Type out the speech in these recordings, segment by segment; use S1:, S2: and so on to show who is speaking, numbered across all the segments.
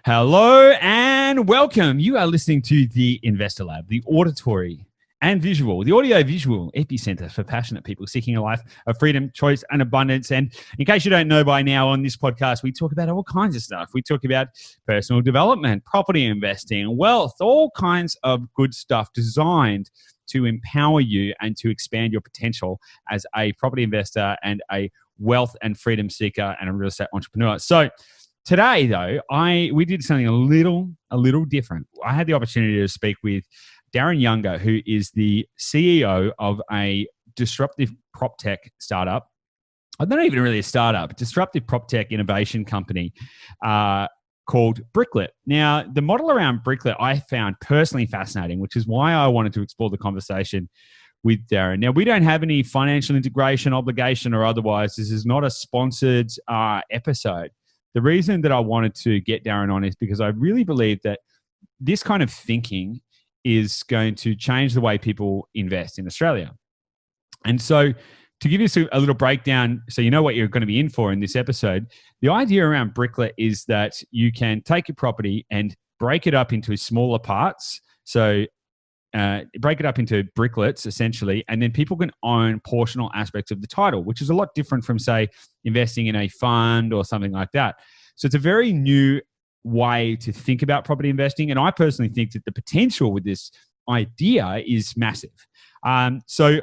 S1: Hello and welcome. You are listening to the Investor Lab, the auditory and visual, the audio-visual epicenter for passionate people seeking a life of freedom, choice, and abundance. And in case you don't know by now, on this podcast, we talk about all kinds of stuff. We talk about personal development, property investing, wealth, all kinds of good stuff designed to empower you and to expand your potential as a property investor and a wealth and freedom seeker and a real estate entrepreneur. So today, though, we did something a little different. I had the opportunity to speak with Darren Younger, who is the CEO of a disruptive prop tech startup. Not even really a startup, disruptive prop tech innovation company called Bricklet. Now, the model around Bricklet I found personally fascinating, which is why I wanted to explore the conversation with Darren. Now, we don't have any financial integration, obligation, or otherwise. This is not a sponsored episode. The reason that I wanted to get Darren on is because I really believe that this kind of thinking is going to change the way people invest in Australia. And so to give you a little breakdown so you know what you're going to be in for in this episode, the idea around Bricklet is that you can take your property and break it up into smaller parts. So break it up into bricklets, essentially, and then people can own portional aspects of the title, which is a lot different from, say, investing in a fund or something like that. So it's a very new way to think about property investing. And I personally think that the potential with this idea is massive. So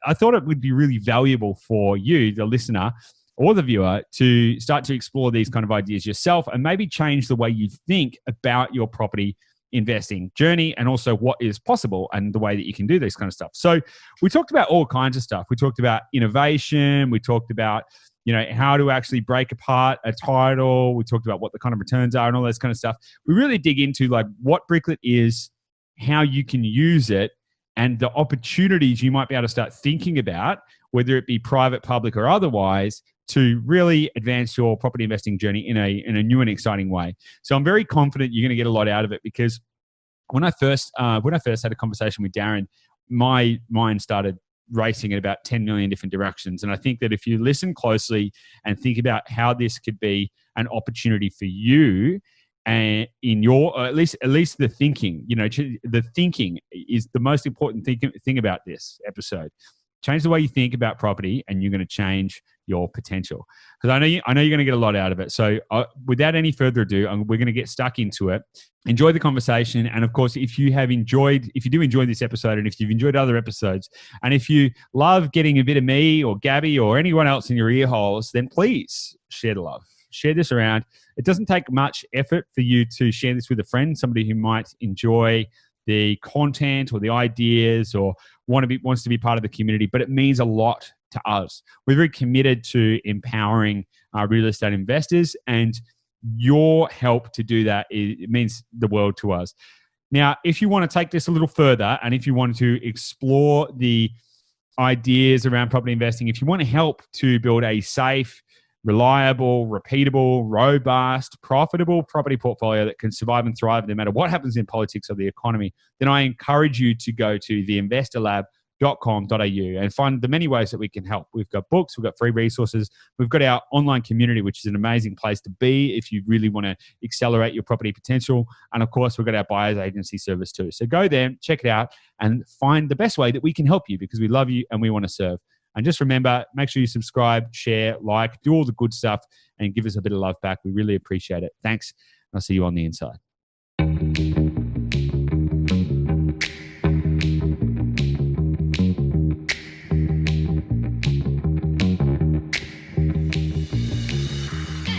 S1: I thought it would be really valuable for you, the listener or the viewer, to start to explore these kind of ideas yourself and maybe change the way you think about your property investing journey and also what is possible and the way that you can do this kind of stuff. So we talked about all kinds of stuff. We talked about innovation. We talked about, how to actually break apart a title. We talked about what the kind of returns are and all this kind of stuff. We really dig into like what Bricklet is, how you can use it, and the opportunities you might be able to start thinking about, whether it be private, public, or otherwise, to really advance your property investing journey in a new and exciting way. So I'm very confident you're going to get a lot out of it, because when I first had a conversation with Darren, my mind started racing in about 10 million different directions. And I think that if you listen closely and think about how this could be an opportunity for you, and in your, or at least the thinking, the thinking is the most important thing about this episode. Change the way you think about property, and you're going to change your potential. Because I know you're going to get a lot out of it. So without any further ado, we're going to get stuck into it. Enjoy the conversation. And of course, if you do enjoy this episode, and if you've enjoyed other episodes, and if you love getting a bit of me or Gabby or anyone else in your ear holes, then please share the love. Share this around. It doesn't take much effort for you to share this with a friend, somebody who might enjoy the content or the ideas or wants to be part of the community, but it means a lot to us. We're very committed to empowering real estate investors, and your help to do that, it means the world to us. Now, if you want to take this a little further, and if you want to explore the ideas around property investing, if you want to help to build a safe, reliable, repeatable, robust, profitable property portfolio that can survive and thrive no matter what happens in politics or the economy, then I encourage you to go to theinvestorlab.com.au and find the many ways that we can help. We've got books, we've got free resources, we've got our online community, which is an amazing place to be if you really want to accelerate your property potential. And of course, we've got our buyer's agency service too. So go there, check it out, and find the best way that we can help you, because we love you and we want to serve. And just remember, make sure you subscribe, share, like, do all the good stuff, and give us a bit of love back. We really appreciate it. Thanks. I'll see you on the inside.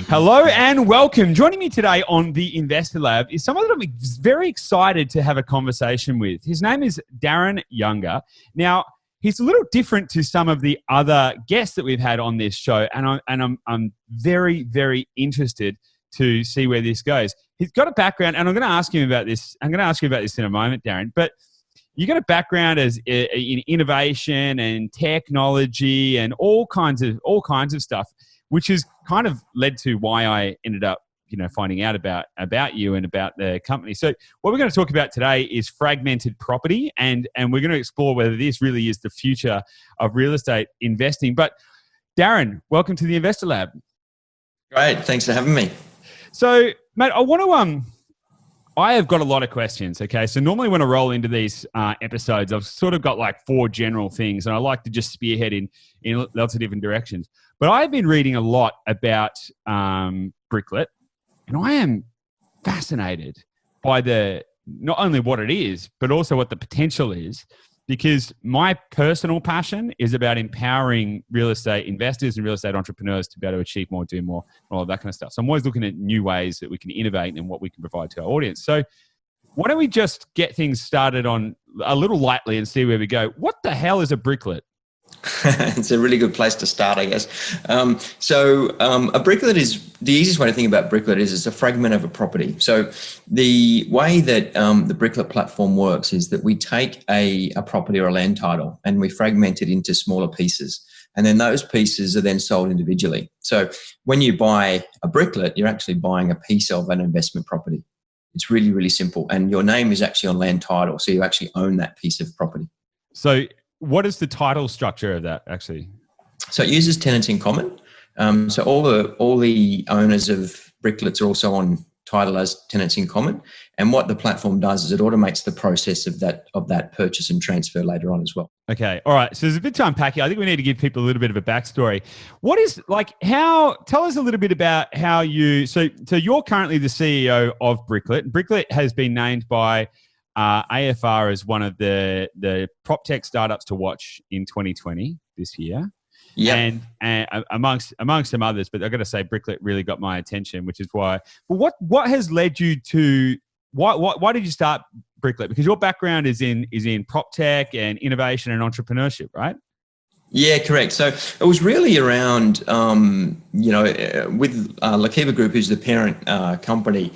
S1: Hello and welcome. Joining me today on the Investor Lab is someone that I'm very excited to have a conversation with. His name is Darren Younger. Now, he's a little different to some of the other guests that we've had on this show, and I'm very, very interested to see where this goes. He's got a background, and I'm going to ask him about this. I'm going to ask you about this in a moment, Darren. But you got a background in innovation and technology and all kinds of stuff, which has kind of led to why I ended up finding out about you and about the company. So what we're going to talk about today is fragmented property, and we're going to explore whether this really is the future of real estate investing. But Darren, welcome to the Investor Lab.
S2: Great. Thanks for having me.
S1: So Mate, I want to I have got a lot of questions. Okay, so normally when I roll into these episodes, I've sort of got like 4 general things, and I like to just spearhead in lots of different directions. But I've been reading a lot about Bricklet, and I am fascinated by not only what it is, but also what the potential is. Because my personal passion is about empowering real estate investors and real estate entrepreneurs to be able to achieve more, do more, and all of that kind of stuff. So I'm always looking at new ways that we can innovate and what we can provide to our audience. So why don't we just get things started on a little lightly and see where we go? What the hell is a bricklet?
S2: It's a really good place to start, I guess. A bricklet is, the easiest way to think about bricklet is it's a fragment of a property. So the way that the Bricklet platform works is that we take a property or a land title and we fragment it into smaller pieces. And then those pieces are then sold individually. So when you buy a bricklet, you're actually buying a piece of an investment property. It's really, really simple. And your name is actually on land title. So you actually own that piece of property.
S1: So what is the title structure of that actually?
S2: So it uses tenants in common. So all the owners of Bricklets are also on title as tenants in common. And what the platform does is it automates the process of that purchase and transfer later on as well.
S1: Okay. All right. So there's a bit to unpack here. I think we need to give people a little bit of a backstory. Tell us a little bit about how so you're currently the CEO of Bricklet. Bricklet has been named by AFR as one of the prop tech startups to watch in 2020 this year. Yeah, and amongst some others, but I've got to say Bricklet really got my attention, which is why. But what has led you to why did you start Bricklet? Because your background is in prop tech and innovation and entrepreneurship, right?
S2: Yeah, correct. So it was really around, with Lakiva Group, who's the parent company,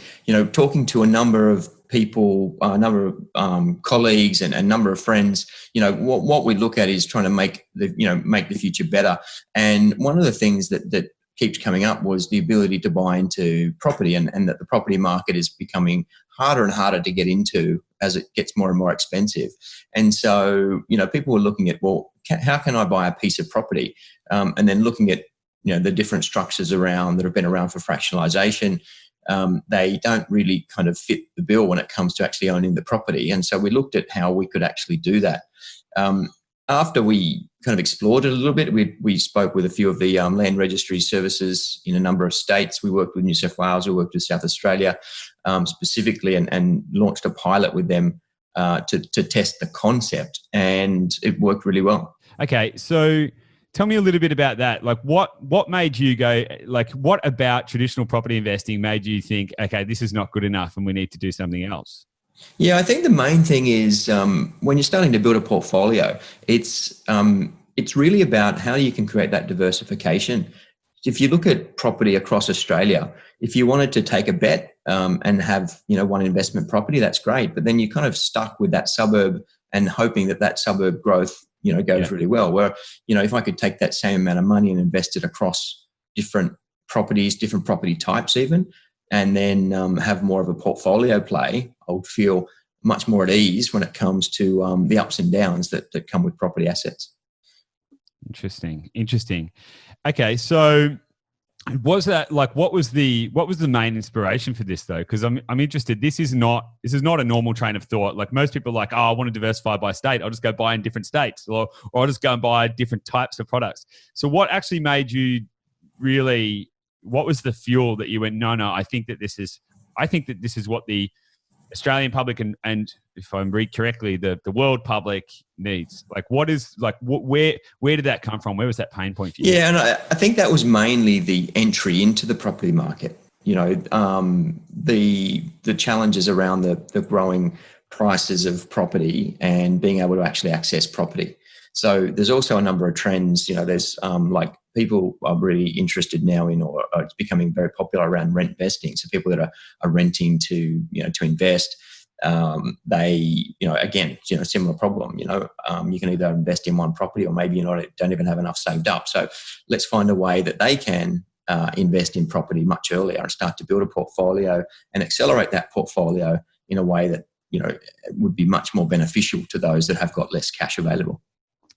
S2: talking to a number of people, a number of colleagues and a number of friends. What we look at is trying to make the future better. And one of the things that keeps coming up was the ability to buy into property, and that the property market is becoming harder and harder to get into as it gets more and more expensive. And so, people were looking at, well, how can I buy a piece of property? And then looking at, the different structures that have been around for fractionalization. They don't really kind of fit the bill when it comes to actually owning the property. And so we looked at how we could actually do that. After we kind of explored it a little bit, we spoke with a few of the land registry services in a number of states. We worked with New South Wales, we worked with South Australia specifically, and launched a pilot with them to test the concept, and it worked really well.
S1: Okay, so tell me a little bit about that. Like what made you go, like what about traditional property investing made you think, okay, this is not good enough and we need to do something else?
S2: Yeah, I think the main thing is when you're starting to build a portfolio, it's really about how you can create that diversification. If you look at property across Australia, if you wanted to take a bet and have one investment property, that's great. But then you're kind of stuck with that suburb and hoping that suburb growth goes really well. Where if I could take that same amount of money and invest it across different properties, different property types even, and then have more of a portfolio play, I would feel much more at ease when it comes to the ups and downs that come with property assets.
S1: Interesting. Okay, so was that like what was the main inspiration for this though? Because I'm interested. This is not a normal train of thought. Like most people are like, oh, I want to diversify by state. I'll just go buy in different states, or I'll just go and buy different types of products. So what actually made you really? What was the fuel that you went, no, I think that this is what the Australian public and if I read correctly, the world public needs? Like where did that come from? Where was that pain point for you?
S2: Yeah, and I think that was mainly the entry into the property market. The challenges around the growing prices of property and being able to actually access property. So there's also a number of trends. There's like people are really interested now in, or it's becoming very popular around rent investing. So people that are renting to invest, they, again, similar problem. You can either invest in one property or maybe don't even have enough saved up. So let's find a way that they can invest in property much earlier and start to build a portfolio and accelerate that portfolio in a way that would be much more beneficial to those that have got less cash available.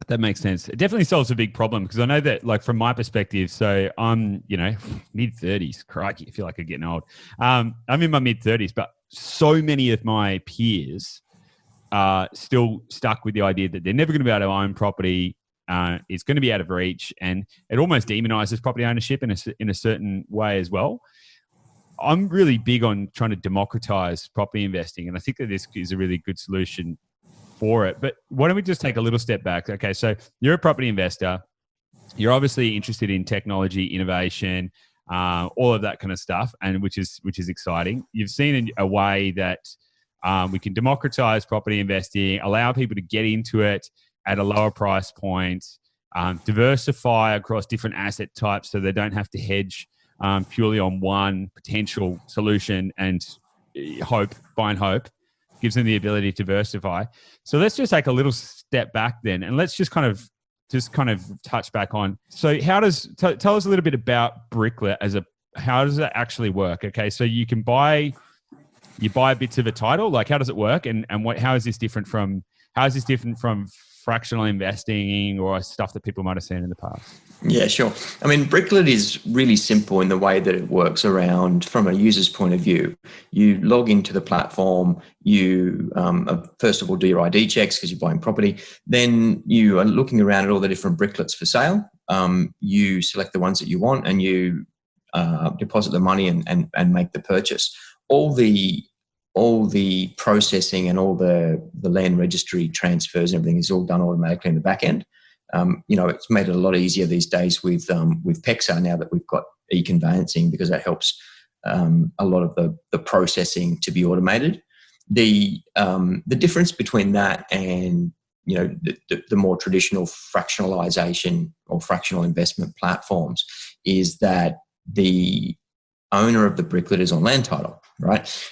S1: That makes sense. It definitely solves a big problem because I know that, like, from my perspective, so I'm, mid-30s. Crikey, I feel like I'm getting old. I'm in my mid-30s, but so many of my peers are still stuck with the idea that they're never going to be able to own property. It's going to be out of reach, and it almost demonizes property ownership in a certain way as well. I'm really big on trying to democratize property investing, and I think that this is a really good solution for it. But why don't we just take a little step back? Okay, so you're a property investor. You're obviously interested in technology, innovation, all of that kind of stuff, and which is exciting. You've seen a way that we can democratize property investing, allow people to get into it at a lower price point, diversify across different asset types so they don't have to hedge purely on one potential solution and find hope. Gives them the ability to diversify. So let's just take a little step back then, and let's just kind of touch back on. So tell us a little bit about Bricklet how does that actually work? Okay, so you buy bits of a title. Like, how does it work, and how is this different from fractional investing or stuff that people might have seen in the past?
S2: Yeah, sure. I mean, Bricklet is really simple in the way that it works around from a user's point of view. You log into the platform, you first of all do your ID checks because you're buying property. Then you are looking around at all the different Bricklets for sale. You select the ones that you want and you deposit the money and make the purchase. All the processing and all the land registry transfers and everything is all done automatically in the back end. It's made it a lot easier these days with PEXA now that we've got e-conveyancing, because that helps a lot of the processing to be automated. The difference between that and the more traditional fractionalization or fractional investment platforms is that the owner of the Bricklet is on land title, right?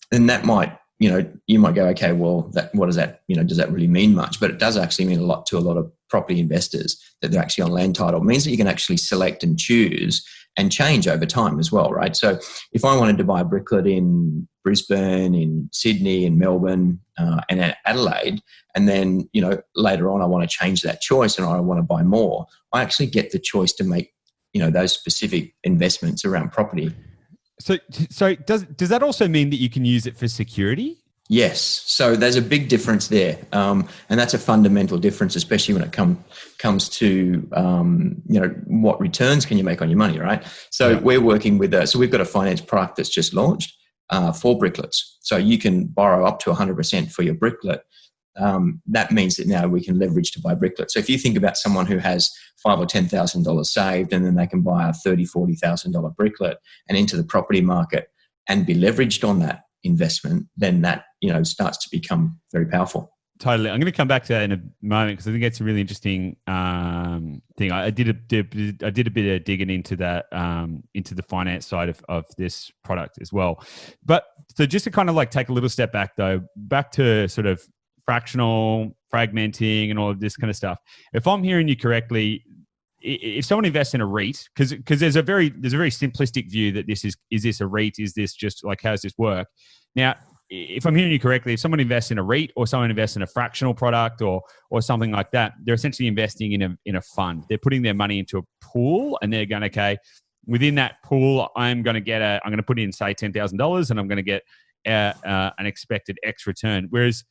S2: And that might, you might go, okay, well, what does that, does that really mean much? But it does actually mean a lot to a lot of property investors that they're actually on land title. It means that you can actually select and choose and change over time as well, right? So if I wanted to buy a Bricklet in Brisbane, in Sydney, in Melbourne, and in Adelaide, and then, later on I want to change that choice and I want to buy more, I actually get the choice to make, those specific investments around property.
S1: So does that also mean that you can use it for security?
S2: Yes. So there's a big difference there. And that's a fundamental difference, especially when it comes to, what returns can you make on your money, right? So we're working with so we've got a finance product that's just launched for Bricklets. So you can borrow up to 100% for your Bricklet. That means that now we can leverage to buy Bricklet. So if you think about someone who has $5,000 or $10,000 saved, and then they can buy a $30,000, $40,000 Bricklet and into the property market and be leveraged on that investment, then that starts to become very powerful.
S1: Totally. I'm going to come back to that in a moment because I think it's a really interesting thing. I did a bit of digging into that, into the finance side of this product as well. But so just to kind of like take a little step back though, back to sort of fractional, fragmenting, and all of this kind of stuff. If I'm hearing you correctly, if someone invests in a REIT, because there's a very simplistic view that is this a REIT? Is this just like, how does this work? Now, if I'm hearing you correctly, if someone invests in a REIT or someone invests in a fractional product or something like that, they're essentially investing in a fund. They're putting their money into a pool, and they're going, okay, within that pool, I'm going to put in say $10,000, and I'm going to get an expected X return. Whereas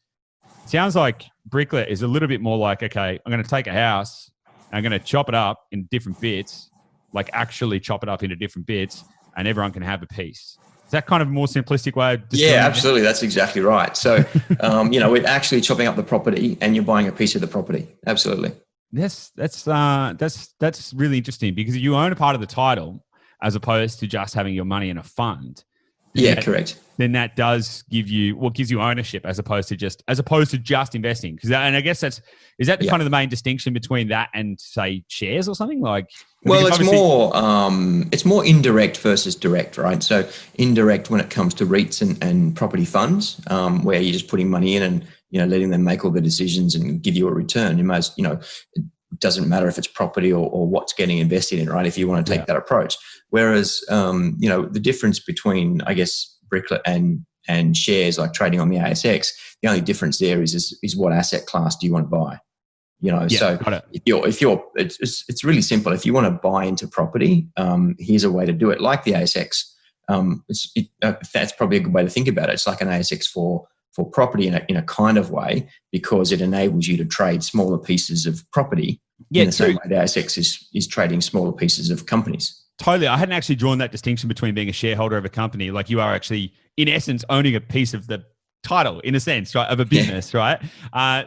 S1: sounds like Bricklet is a little bit more like, okay, I'm going to take a house, I'm going to chop it up in different bits, like actually chop it up into different bits, and everyone can have a piece. Is that kind of a more simplistic way of describing it? Yeah,
S2: absolutely. That's exactly right. So, we're actually chopping up the property and you're buying a piece of the property. Absolutely.
S1: That's really interesting because you own a part of the title as opposed to just having your money in a fund.
S2: Correct.
S1: Then that does gives you ownership as opposed to just investing. And I guess is that kind of the main distinction between that and say shares or something like?
S2: Well, it's more indirect versus direct, right? So indirect when it comes to REITs and property funds, where you're just putting money in and letting them make all the decisions and give you a return. It doesn't matter if it's property or what's getting invested in, right? If you want to take that approach. Whereas, the difference between, I guess, Bricklet and shares like trading on the ASX, the only difference there is what asset class do you want to buy? So
S1: got it.
S2: it's really simple. If you want to buy into property, here's a way to do it. Like the ASX, that's probably a good way to think about it. It's like an ASX for property in a kind of way, because it enables you to trade smaller pieces of property in the same way the ASX is trading smaller pieces of companies.
S1: Totally. I hadn't actually drawn that distinction between being a shareholder of a company. Like, you are actually, in essence, owning a piece of the title, in a sense, right, of a business, right?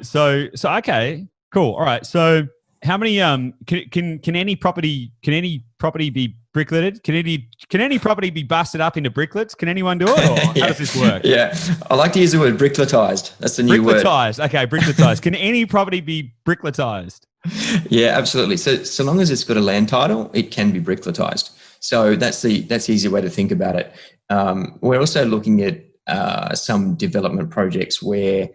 S1: So okay, cool. All right. So how many can any property be brickleted? Can any property be busted up into bricklets? Can anyone do it? Or how does this work?
S2: Yeah, I like to use the word brickletized. That's the new word.
S1: Brickletized. Okay, brickletized. Can any property be brickletized?
S2: Yeah, absolutely. So long as it's got a land title, it can be brickletized. So that's the easy way to think about it. We're also looking at some development projects where,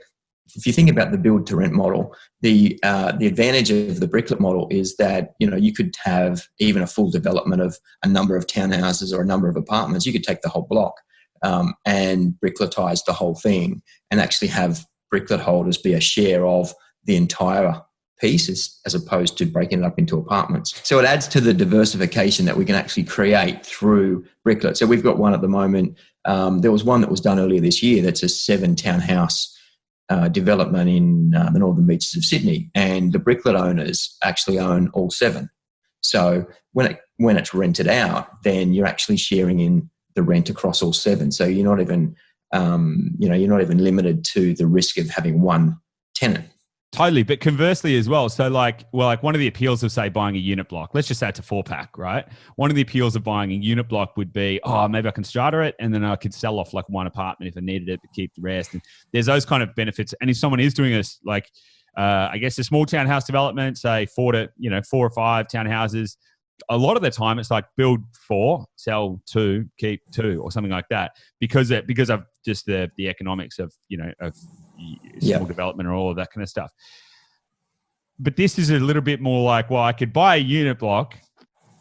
S2: if you think about the build to rent model, the advantage of the bricklet model is that, you could have even a full development of a number of townhouses or a number of apartments. You could take the whole block and brickletize the whole thing, and actually have bricklet holders be a share of the entire piece, as opposed to breaking it up into apartments. So it adds to the diversification that we can actually create through Bricklet. So we've got one at the moment. There was one that was done earlier this year that's a 7 townhouse development in the northern beaches of Sydney, and the Bricklet owners actually own all 7. So when it's rented out, then you're actually sharing in the rent across all 7. So you're not even limited to the risk of having one tenant.
S1: Totally. But conversely as well. So like one of the appeals of, say, buying a unit block, let's just say it's a 4-pack, right? One of the appeals of buying a unit block would be, maybe I can strata it, and then I could sell off like one apartment if I needed it, but keep the rest. And there's those kind of benefits. And if someone is doing this, like, I guess a small townhouse development, say 4 or 5 townhouses, a lot of the time it's like build 4, sell 2, keep 2, or something like that, because of just the economics of small development or all of that kind of stuff. But this is a little bit more like, well, I could buy a unit block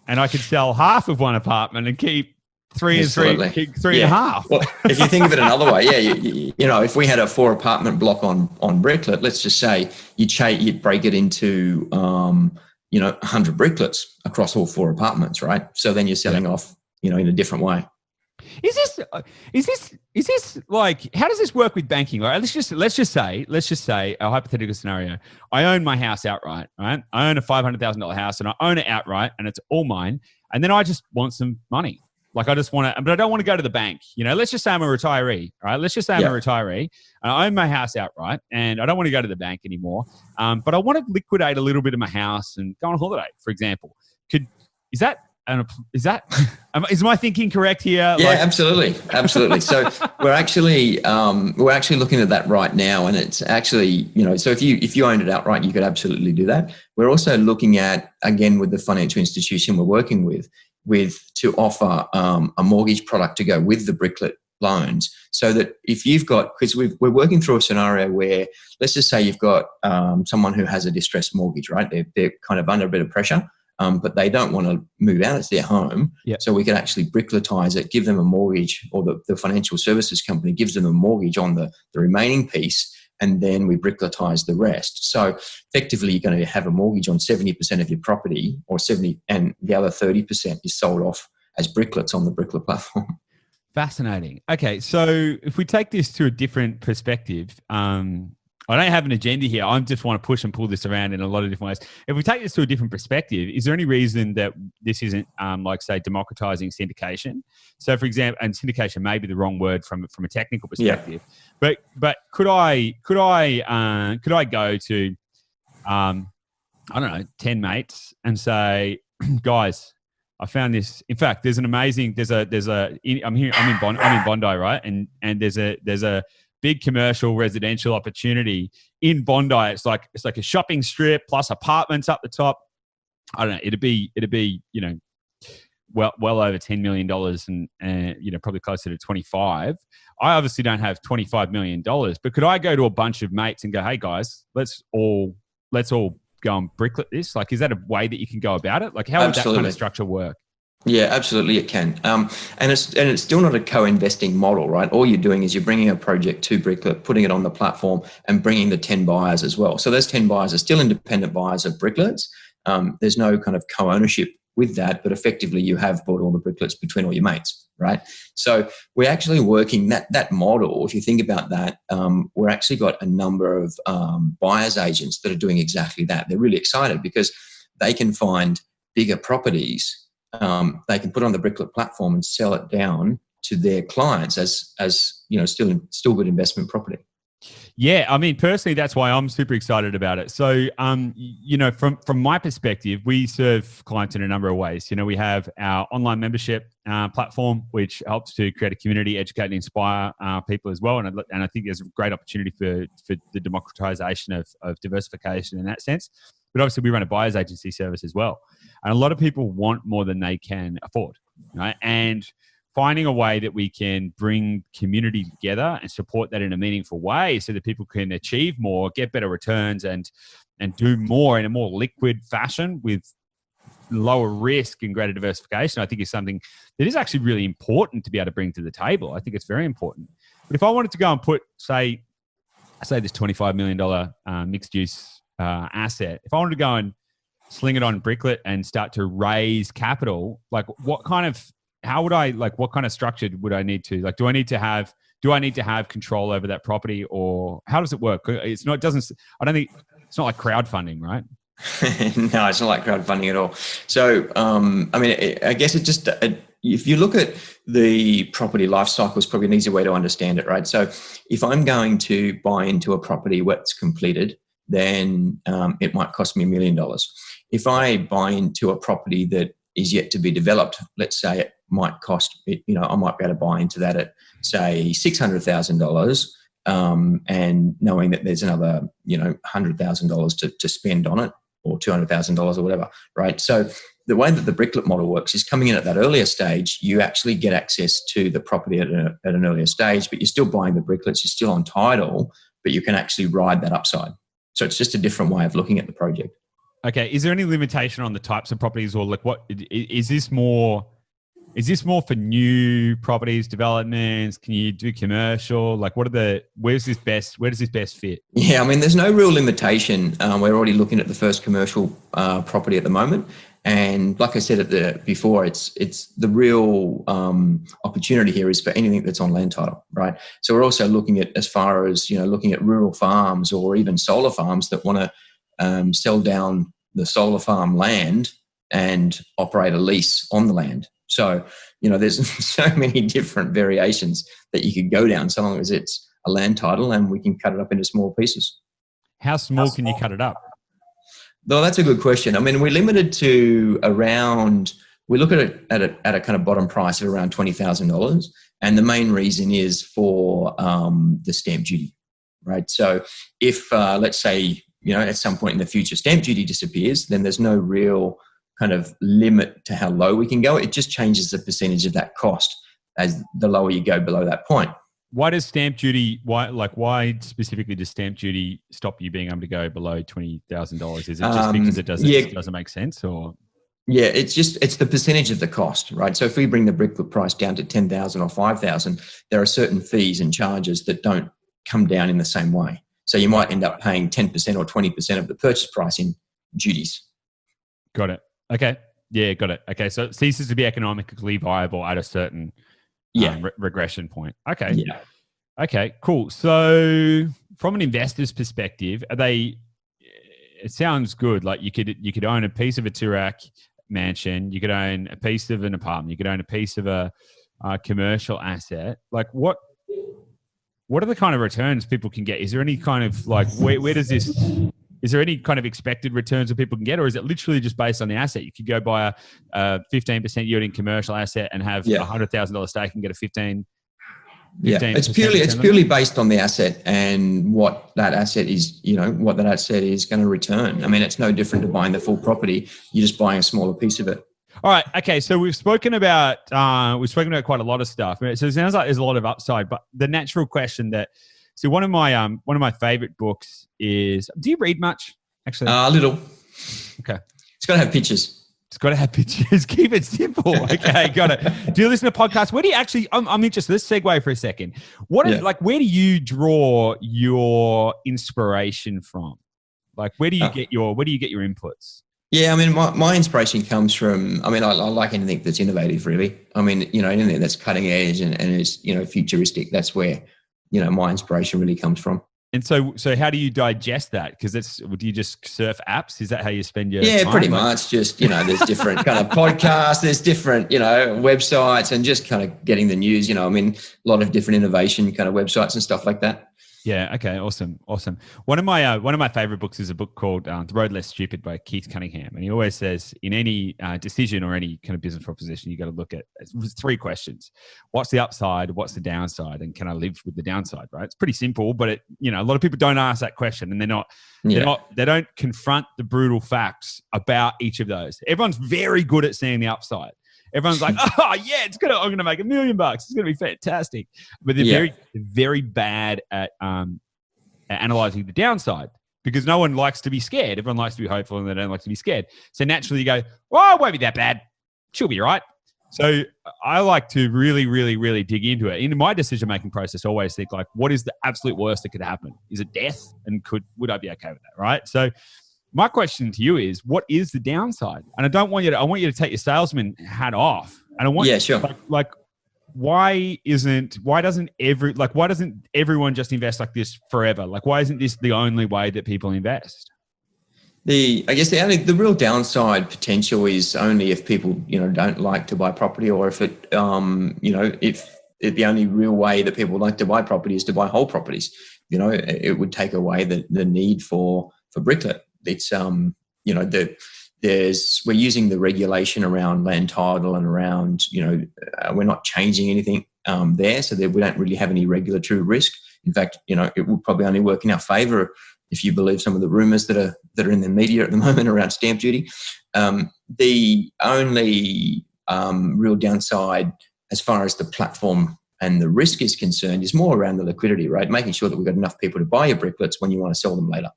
S1: and I could sell half of one apartment and keep 3 and 3, keep 3 and a half.
S2: Well, if you think of it another way, if we had a 4 apartment block on Bricklet, let's just say you'd break it into 100 bricklets across all 4 apartments, right? So then you're selling off, in a different way.
S1: Is this like, how does this work with banking? Right? Let's just say a hypothetical scenario. I own my house outright, right? I own a $500,000 house and I own it outright and it's all mine. And then I just want some money. Like, I just want to, but I don't want to go to the bank. Let's just say I'm a retiree, right? Let's just say I'm a retiree and I own my house outright and I don't want to go to the bank anymore. But I want to liquidate a little bit of my house and go on holiday, for example. Is my thinking correct here?
S2: Yeah, absolutely. So we're actually looking at that right now, and it's actually, so if you owned it outright, you could absolutely do that. We're also looking at, again, with the financial institution we're working with to offer a mortgage product to go with the Bricklet loans, so that if you've got, because we're working through a scenario where, let's just say you've got someone who has a distressed mortgage, right? They're kind of under a bit of pressure. But they don't want to move out. It's their home. Yep. So we can actually brickletize it, give them a mortgage, or the financial services company gives them a mortgage on the remaining piece, and then we brickletize the rest. So effectively, you're going to have a mortgage on 70% of your property, or 70%, and the other 30% is sold off as bricklets on the Bricklet platform.
S1: Fascinating. Okay, so if we take this to a different perspective, I don't have an agenda here. I just want to push and pull this around in a lot of different ways. If we take this to a different perspective, is there any reason that this isn't, say, democratizing syndication? So, for example, and syndication may be the wrong word from a technical perspective, but could I go to, I don't know, 10 mates and say, guys, I found this. In fact, there's an amazing. I'm in Bondi, right? And there's a big commercial residential opportunity in Bondi. It's like a shopping strip plus apartments up the top. I don't know. It'd be well over $10 million and probably closer to 25. I obviously don't have $25 million, but could I go to a bunch of mates and go, hey guys, let's all go and bricklet this? Like, is that a way that you can go about it? Like, how would that kind of structure work?
S2: Yeah, absolutely, it can. And it's still not a co-investing model, right? All you're doing is you're bringing a project to Bricklet, putting it on the platform, and bringing the 10 buyers as well. So those 10 buyers are still independent buyers of Bricklets. There's no kind of co-ownership with that, but effectively you have bought all the Bricklets between all your mates, right? So we're actually working that model. If you think about that, we're actually got a number of buyers agents that are doing exactly that. They're really excited because they can find bigger properties. They can put on the Bricklet platform and sell it down to their clients as still good investment property.
S1: Yeah, I mean, personally, that's why I'm super excited about it. So, from my perspective, we serve clients in a number of ways. We have our online membership platform, which helps to create a community, educate and inspire people as well. And I think there's a great opportunity for the democratization of diversification in that sense. But obviously, we run a buyer's agency service as well. And a lot of people want more than they can afford, right? And finding a way that we can bring community together and support that in a meaningful way so that people can achieve more, get better returns, and do more in a more liquid fashion with lower risk and greater diversification, I think is something that is actually really important to be able to bring to the table. I think it's very important. But if I wanted to go and put, say this $25 million mixed use asset, if I wanted to go and sling it on Bricklet and start to raise capital, like what kind of structure would I need to, like, do I need to have control over that property, or how does it work? I don't think it's not like crowdfunding, right?
S2: No, it's not like crowdfunding at all. So, I guess it just, if you look at the property life cycle, is probably an easy way to understand it, right? So if I'm going to buy into a property where it's completed, then it might cost me $1 million. If I buy into a property that is yet to be developed, let's say it might cost, I might be able to buy into that at, say, $600,000, and knowing that there's another, $100,000 to spend on it, or $200,000 or whatever, right? So the way that the Bricklet model works is, coming in at that earlier stage, you actually get access to the property at an earlier stage, but you're still buying the Bricklets, you're still on title, but you can actually ride that upside. So it's just a different way of looking at the project.
S1: Okay. Is there any limitation on the types of properties, or like what is this more? Is this more for new properties, developments? Can you do commercial? Like, where does this best fit?
S2: Yeah, I mean, there's no real limitation. We're already looking at the first commercial property at the moment. And like I said before, it's the real opportunity here is for anything that's on land title, right? So we're also looking at, as far as, looking at rural farms or even solar farms that want to sell down the solar farm land and operate a lease on the land. So, there's so many different variations that you could go down, so long as it's a land title and we can cut it up into small pieces.
S1: How small can you cut it up?
S2: Well, that's a good question. I mean, we're limited to we look at it at a kind of bottom price of around $20,000. And the main reason is for the stamp duty, right? So if, let's say, at some point in the future, stamp duty disappears, then there's no real kind of limit to how low we can go. It just changes the percentage of that cost as the lower you go below that point.
S1: Why does stamp duty? Why specifically does stamp duty stop you being able to go below $20,000? Is it just because it doesn't make sense, or?
S2: Yeah, it's the percentage of the cost, right? So if we bring the Bricklet price down to $10,000 or $5,000, there are certain fees and charges that don't come down in the same way. So you might end up paying 10% or 20% of the purchase price in duties.
S1: Got it. Okay. Yeah, got it. Okay, so it ceases to be economically viable at a certain regression point. Okay.
S2: Yeah.
S1: Okay, cool. So from an investor's perspective, it sounds good. Like you could own a piece of a Toorak mansion, you could own a piece of an apartment, you could own a piece of a commercial asset. Like what are the kind of returns people can get? Is there any kind of is there any kind of expected returns that people can get, or is it literally just based on the asset? You could go buy a 15% yielding commercial asset and have a $100,000 stake and get a 15.
S2: It's purely based on the asset and what that asset is, what that asset is going to return. I mean, it's no different to buying the full property. You're just buying a smaller piece of it.
S1: All right. Okay. So we've spoken about quite a lot of stuff. So it sounds like there's a lot of upside, but the natural question so one of my favorite books is, do you read much, actually?
S2: A little.
S1: Okay.
S2: It's got to have pictures.
S1: It's got to have pictures. Keep it simple. Okay, got it. Do you listen to podcasts? Where do you actually? I'm interested. Let's segue for a second. What is like? Where do you draw your inspiration from? Like, where do you get your inputs?
S2: Yeah, I mean, my inspiration comes from. I mean, I like anything that's innovative, really. I mean, anything that's cutting edge and is futuristic. That's where my inspiration really comes from.
S1: And so how do you digest that? Because do you just surf apps? Is that how you spend your time?
S2: Pretty much. Just, there's different kind of podcasts, there's different, websites, and just kind of getting the news, I mean, a lot of different innovation kind of websites and stuff like that.
S1: Yeah. Okay. Awesome. One of my favorite books is a book called The Road Less Stupid by Keith Cunningham, and he always says in any decision or any kind of business proposition, you got to look at 3 questions: what's the upside, what's the downside, and can I live with the downside? Right? It's pretty simple, but a lot of people don't ask that question, and they don't confront the brutal facts about each of those. Everyone's very good at seeing the upside. Everyone's like, oh yeah, I'm going to make $1 million. It's going to be fantastic. But they're very, very bad at analyzing the downside, because no one likes to be scared. Everyone likes to be hopeful, and they don't like to be scared. So naturally you go, well, it won't be that bad. She'll be right. So I like to really, really, really dig into it. In my decision-making process, I always think like, what is the absolute worst that could happen? Is it death? And would I be okay with that? Right. So my question to you is, what is the downside? And I want you to take your salesman hat off. And I want why doesn't everyone just invest like this forever? Like, why isn't this the only way that people invest?
S2: I guess the real downside potential is only if people, don't like to buy property, or if it, if the only real way that people like to buy property is to buy whole properties. It would take away the need for Bricklet. It's we're using the regulation around land title and around we're not changing anything there, so that we don't really have any regulatory risk. In fact, it will probably only work in our favour if you believe some of the rumours that are in the media at the moment around stamp duty. The only real downside, as far as the platform and the risk is concerned, is more around the liquidity, right? Making sure that we've got enough people to buy your bricklets when you want to sell them later.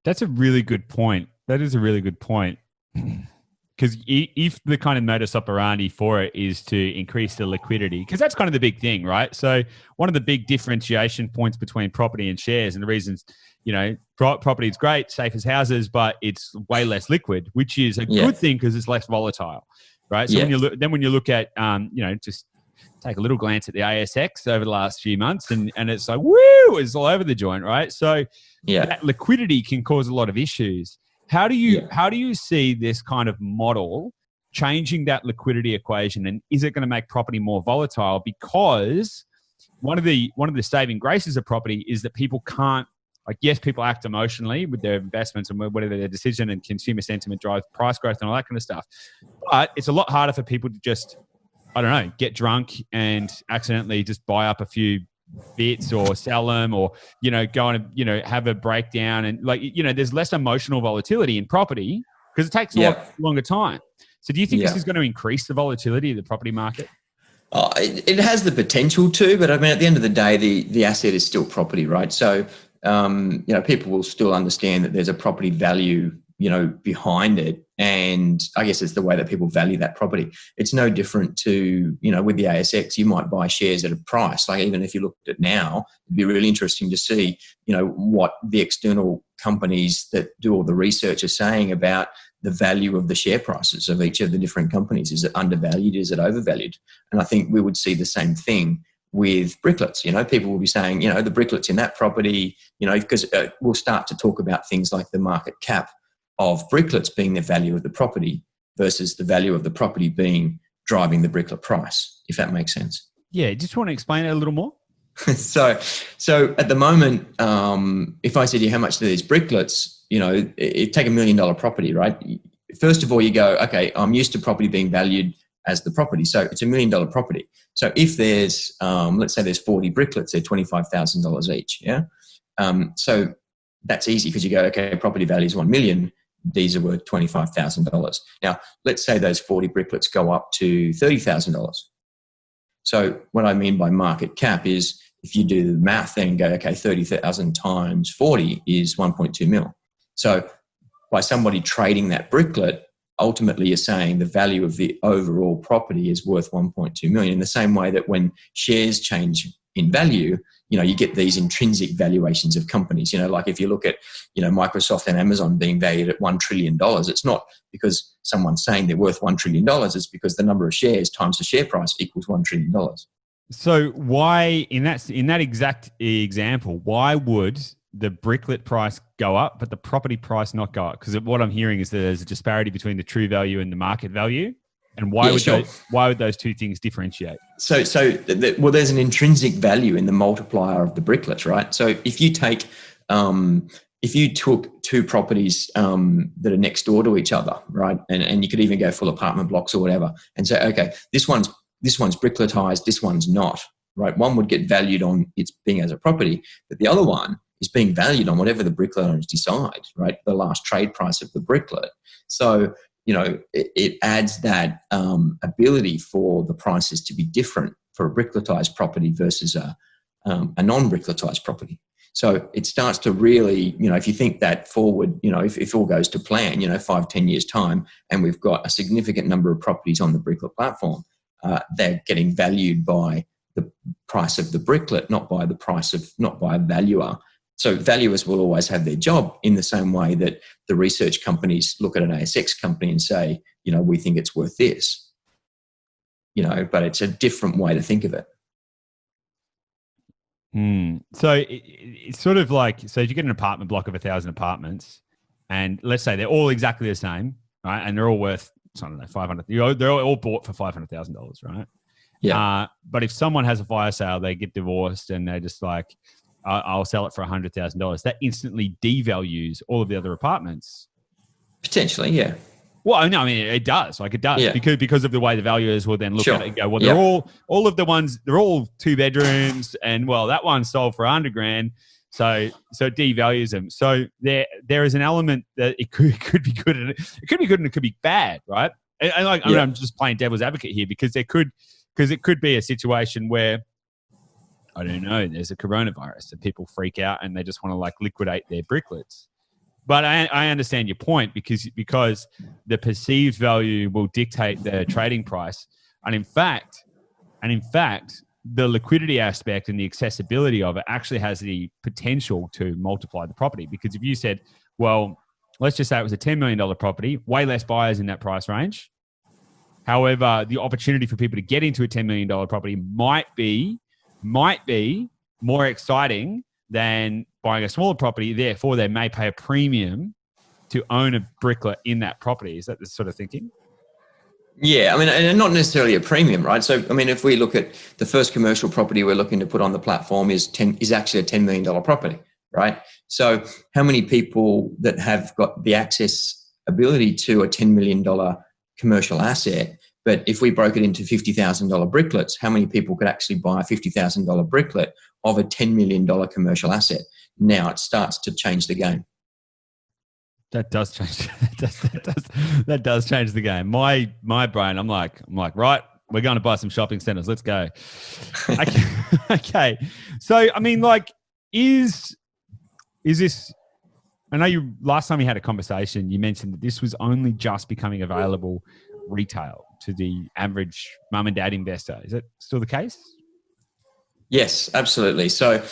S1: That's a really good point. That is a really good point. Because if the kind of modus operandi for it is to increase the liquidity, because that's kind of the big thing, right? So one of the big differentiation points between property and shares, and the reasons, property is great, safe as houses, but it's way less liquid, which is a good thing because it's less volatile, right? So when you look at, just take a little glance at the ASX over the last few months, and it's like, woo, it's all over the joint, right? So that liquidity can cause a lot of issues. How do you see this kind of model changing that liquidity equation, and is it going to make property more volatile? Because one of the saving graces of property is that people can't, yes, people act emotionally with their investments and whatever their decision, and consumer sentiment drives price growth and all that kind of stuff. But it's a lot harder for people to just, get drunk and accidentally just buy up a few bits or sell them, or, go and, have a breakdown. And there's less emotional volatility in property because it takes a lot longer time. So do you think this is going to increase the volatility of the property market?
S2: It has the potential to, but I mean, at the end of the day, the asset is still property, right? So, people will still understand that there's a property value, behind it. And I guess it's the way that people value that property. It's no different to, with the ASX, you might buy shares at a price. Like, even if you looked at now, it'd be really interesting to see, what the external companies that do all the research are saying about the value of the share prices of each of the different companies. Is it undervalued? Is it overvalued? And I think we would see the same thing with Bricklets. People will be saying, the Bricklets in that property, because we'll start to talk about things like the market cap of Bricklets being the value of the property versus the value of the property being driving the Bricklet price, if that makes sense.
S1: Yeah, just want to explain it a little more.
S2: So at the moment, if I said to you, how much do these Bricklets, it take $1 million property, right? First of all, you go, okay, I'm used to property being valued as the property. So it's $1 million property. So if there's, let's say there's 40 Bricklets, they're $25,000 each. Yeah. So that's easy because you go, okay, property value is 1 million. These are worth $25,000. Now, let's say those 40 Bricklets go up to $30,000. So what I mean by market cap is if you do the math and go, okay, 30,000 times 40 is 1.2 mil. So by somebody trading that Bricklet, ultimately you're saying the value of the overall property is worth 1.2 million. In the same way that when shares change in value, you get these intrinsic valuations of companies. Like if you look at, Microsoft and Amazon being valued at $1 trillion, it's not because someone's saying they're worth $1 trillion. It's because the number of shares times the share price equals $1 trillion.
S1: So why, in that exact example, why would the Bricklet price go up, but the property price not go up? Because what I'm hearing is that there's a disparity between the true value and the market value. And why would those two things differentiate?
S2: So there's an intrinsic value in the multiplier of the Bricklets, right? So if you take, if you took two properties that are next door to each other, right, and you could even go full apartment blocks or whatever, and say, okay, this one's Brickletized, this one's not, right? One would get valued on its being as a property, but the other one is being valued on whatever the Bricklet owners decide, right? The last trade price of the Bricklet. So it adds that ability for the prices to be different for a Brickletized property versus a non-Brickletized property. So it starts to really, if you think that forward, if all goes to plan, 5-10 years time, and we've got a significant number of properties on the Bricklet platform, they're getting valued by the price of the Bricklet, not by a valuer. So valuers will always have their job in the same way that the research companies look at an ASX company and say, we think it's worth this, but it's a different way to think of it.
S1: So it's sort of like, so if you get an apartment block of 1,000 apartments and let's say they're all exactly the same, right? And they're all worth, I don't know, 500, they're all bought for $500,000, right?
S2: Yeah.
S1: But if someone has a fire sale, they get divorced and they're just like, I'll sell it for $100,000. That instantly devalues all of the other apartments.
S2: Potentially, yeah.
S1: Well, no, I mean, it does. Like it does, yeah. because of the way the valuers will then look at it and go, well, they're all of the ones, they're all 2 bedrooms, and well, that one sold for $100,000, so it devalues them. So there is an element that it could be good, and it could be good and it could be bad, right? And I mean, I'm just playing devil's advocate here because it could be a situation where, I don't know, there's a coronavirus and people freak out and they just want to like liquidate their Bricklets. But I understand your point because the perceived value will dictate the trading price. And in fact, the liquidity aspect and the accessibility of it actually has the potential to multiply the property. Because if you said, well, let's just say it was a $10 million property, way less buyers in that price range. However, the opportunity for people to get into a $10 million property might be more exciting than buying a smaller property. Therefore, they may pay a premium to own a Bricklet in that property. Is that the sort of thinking?
S2: Yeah, I mean, and not necessarily a premium, right? So, I mean, if we look at the first commercial property we're looking to put on the platform is actually a $10 million property, right? So how many people that have got the access ability to a $10 million commercial asset, but if we broke it into $50,000 Bricklets, how many people could actually buy a $50,000 Bricklet of a $10 million commercial asset? Now it starts to change the game.
S1: That does change. That does change the game. My brain, I'm like, right, we're going to buy some shopping centers. Let's go. Okay. So, I mean, like, is this? I know last time we had a conversation, you mentioned that this was only just becoming available retail to the average mum and dad investor. Is that still the case?
S2: Yes, absolutely. So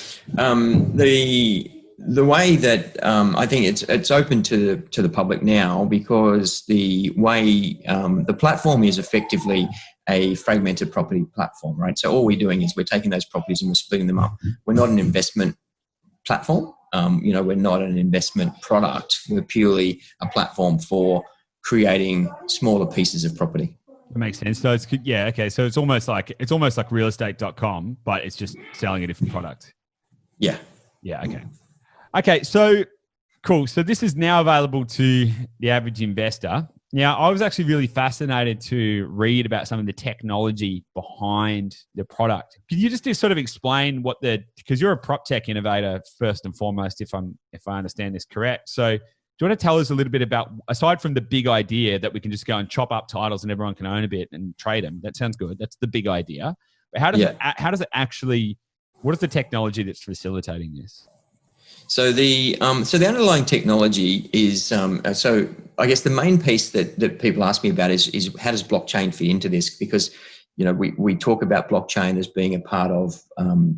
S2: the way that I think it's open to the public now, because the way the platform is effectively a fragmented property platform, right? So all we're doing is we're taking those properties and we're splitting them up. We're not an investment platform. We're not an investment product. We're purely a platform for creating smaller pieces of property.
S1: That makes sense. So okay. So it's almost like realestate.com, but it's just selling a different product.
S2: Yeah.
S1: Yeah. Okay. Okay. So cool. So this is now available to the average investor. Now, I was actually really fascinated to read about some of the technology behind the product. Could you just sort of explain because you're a prop tech innovator first and foremost, if I understand this correct. So do you want to tell us a little bit about, aside from the big idea that we can just go and chop up titles and everyone can own a bit and trade them? That sounds good. That's the big idea. But how does it actually, what is the technology that's facilitating this?
S2: So the underlying technology is so I guess the main piece that people ask me about is how does blockchain fit into this? Because we talk about blockchain as being a part of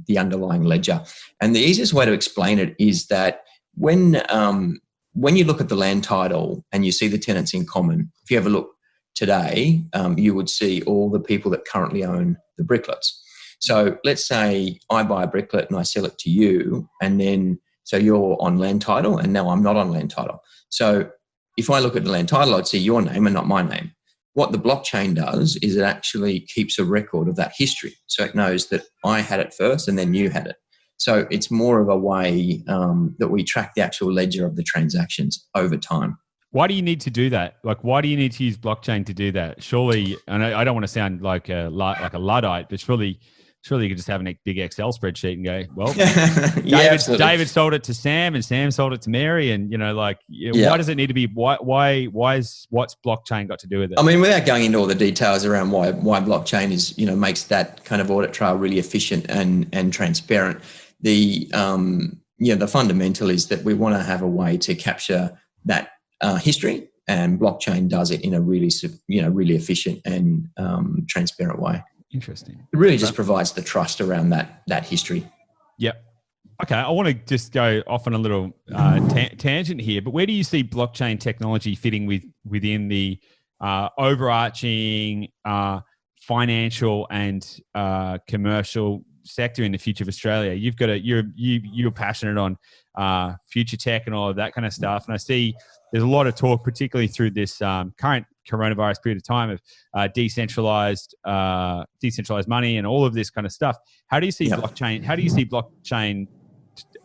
S2: the underlying ledger, and the easiest way to explain it is that when you look at the land title and you see the tenants in common, if you have a look today, you would see all the people that currently own the bricklets. So let's say I buy a bricklet and I sell it to you, and then so you're on land title and now I'm not on land title. So if I look at the land title, I'd see your name and not my name. What the blockchain does is it actually keeps a record of that history. So it knows that I had it first and then you had it. So it's more of a way that we track the actual ledger of the transactions over time.
S1: Why do you need to do that? Like, why do you need to use blockchain to do that? Surely, and I don't want to sound like a Luddite, but surely you could just have a big Excel spreadsheet and go, well, David sold it to Sam and Sam sold it to Mary. And, why does it need to be, what's blockchain got to do with it?
S2: I mean, without going into all the details around why blockchain is, makes that kind of audit trail really efficient and transparent. The fundamental is that we want to have a way to capture that history, and blockchain does it in a really efficient and transparent way.
S1: Interesting.
S2: It really just provides the trust around that history.
S1: Yep. Okay, I want to just go off on a little tangent here, but where do you see blockchain technology fitting within the overarching financial and commercial sector in the future of Australia? You're passionate on future tech and all of that kind of stuff, and I see there's a lot of talk, particularly through this current coronavirus period of time, of decentralized money and all of this kind of stuff. How do you see blockchain? How do you see blockchain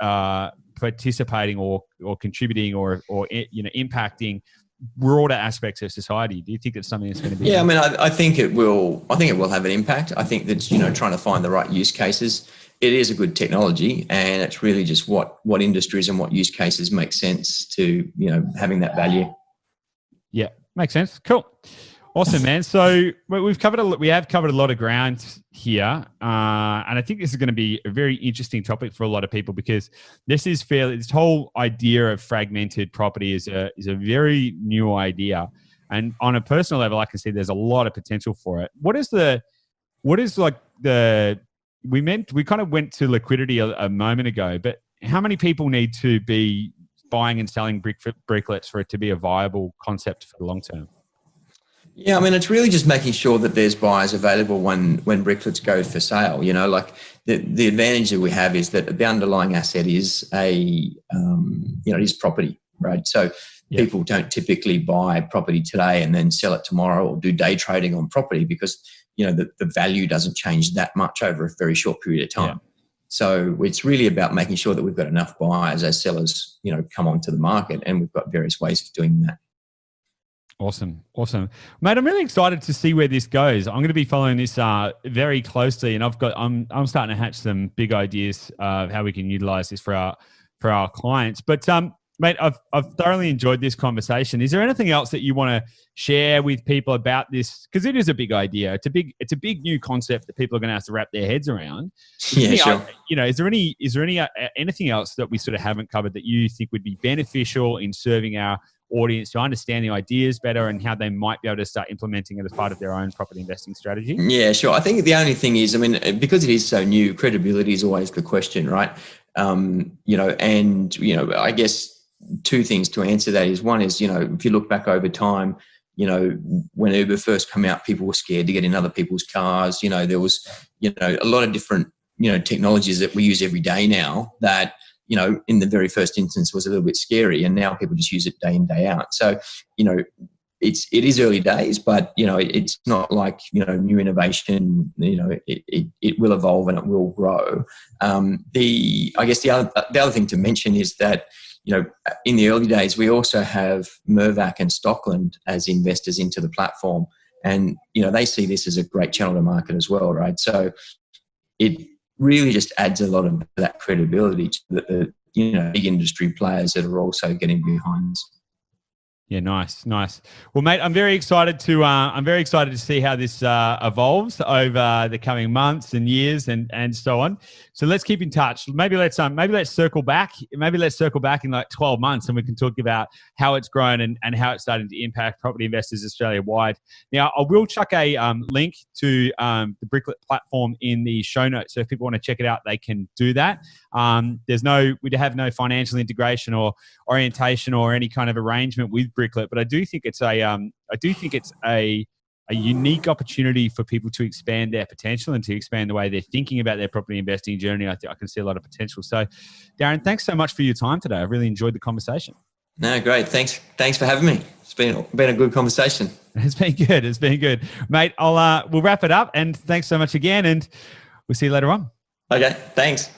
S1: participating or contributing or impacting broader aspects of society? Do you think it's something that's going to be?
S2: Yeah, I mean, I think it will. I think it will have an impact. I think that trying to find the right use cases. It is a good technology, and it's really just what industries and what use cases make sense to having that value.
S1: Yeah, makes sense. Cool, awesome, man. So we have covered a lot of ground here, and I think this is going to be a very interesting topic for a lot of people, because this whole idea of fragmented property is a very new idea, and on a personal level, I can see there's a lot of potential for it. We kind of went to liquidity a moment ago, but how many people need to be buying and selling bricklets for it to be a viable concept for the long term?
S2: Yeah, I mean, it's really just making sure that there's buyers available when bricklets go for sale. Like the advantage that we have is that the underlying asset is it is property, right? So people don't typically buy property today and then sell it tomorrow, or do day trading on property, because the value doesn't change that much over a very short period of time. Yeah. So it's really about making sure that we've got enough buyers as sellers, come onto the market, and we've got various ways of doing that.
S1: Awesome. Mate, I'm really excited to see where this goes. I'm going to be following this very closely, and I'm starting to hatch some big ideas of how we can utilize this for our clients. But mate, I've thoroughly enjoyed this conversation. Is there anything else that you want to share with people about this? Because it is a big idea. It's a big new concept that people are going to have to wrap their heads around.
S2: Yeah, sure.
S1: Is there anything else that we sort of haven't covered that you think would be beneficial in serving our audience to understand the ideas better and how they might be able to start implementing it as part of their own property investing strategy?
S2: Yeah, sure. I think the only thing is, I mean, because it is so new, credibility is always the question, right? I guess two things to answer that is, one is, if you look back over time, when Uber first came out, people were scared to get in other people's cars. There was, a lot of different, technologies that we use every day now that, in the very first instance was a little bit scary, and now people just use it day in, day out. So, it is early days, but, it's not like, new innovation, it will evolve and it will grow. The other thing to mention is that, in the early days, we also have Mirvac and Stockland as investors into the platform, and, they see this as a great channel to market as well, right? So it really just adds a lot of that credibility to the big industry players that are also getting behind us.
S1: Yeah, nice. Well, mate, I'm very excited to see how this evolves over the coming months and years and so on. So let's keep in touch. Maybe let's circle back. Maybe let's circle back in like 12 months and we can talk about how it's grown and how it's starting to impact property investors Australia-wide. Now, I will chuck a link to the Bricklet platform in the show notes. So if people want to check it out, they can do that. We have no financial integration or orientation or any kind of arrangement with Bricklet, but I do think it's a unique opportunity for people to expand their potential and to expand the way they're thinking about their property investing journey. I can see a lot of potential. So, Darren, thanks so much for your time today. I really enjoyed the conversation.
S2: No, great. Thanks for having me. It's been a good conversation.
S1: It's been good, mate. We'll wrap it up, and thanks so much again, and we'll see you later on.
S2: Okay, thanks.